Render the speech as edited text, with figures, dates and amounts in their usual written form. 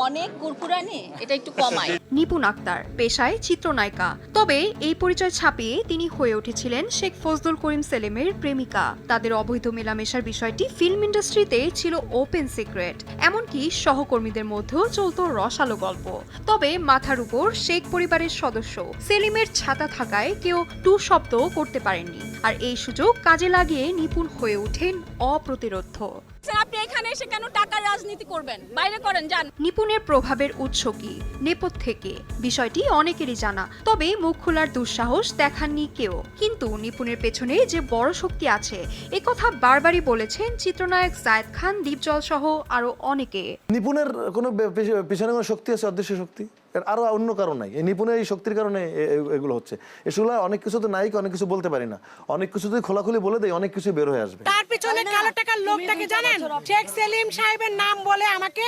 অনেক কুরকুরানি, এটা একটু কমায়। নিপুণ আক্তার পেশায় চিত্রনায়িকা, তবে এই পরিচয় ছাপিয়ে তিনি হয়ে উঠেছিলেন শেখ ফজলুল করিম সেলিমের প্রেমিকা। তাদের অবৈধ মেলামেশার বিষয়টি ফিল্ম ইন্ডাস্ট্রিতে ছিল ওপেন সিক্রেট, এমনকি সহকর্মীদের মধ্যেও চলত রসালো গল্প। তবে মাথার উপর শেখ পরিবারের সদস্য সেলিমের ছাতা থাকায় কেউ টু শব্দও করতে পারেননি, আর এই সুযোগ কাজে লাগিয়ে নিপুণ হয়ে ওঠেন অপ্রতিরোধ্য। আপনি এখানে এসে কেন টাকার রাজনীতি করবেন? বাইরে করেন, যান। নিপুণের প্রভাবের উৎস কি, নেপথ্যে বিষয়টি অনেকেরই জানা, তবে মুখ খোলার দুঃসাহস দেখাননি কেউ। কিন্তু নিপুণের পেছনে যে বড় শক্তি আছে, একথা বারবারই বলেছেন চিত্রনায়ক জায়েদ খান, দীপজল সহ আরো অনেকে। নিপুণের কোনো পিছনে কোনো শক্তি আছে, অদৃশ্য শক্তি, আরো অন্য কারণ নাই। এই নিপুণের এই শক্তির কারণে এগুলো হচ্ছে। এগুলো অনেক কিছু তো নাই, অনেক কিছু বলতে পারি না, অনেক কিছু যদি খোলাখুলি বলে দেয় অনেক কিছু বের হয়ে আসবে। তার পিছনে কালো টাকার লোকটাকে জানেন? শেখ সেলিম সাহেবের নাম বলে আমাকে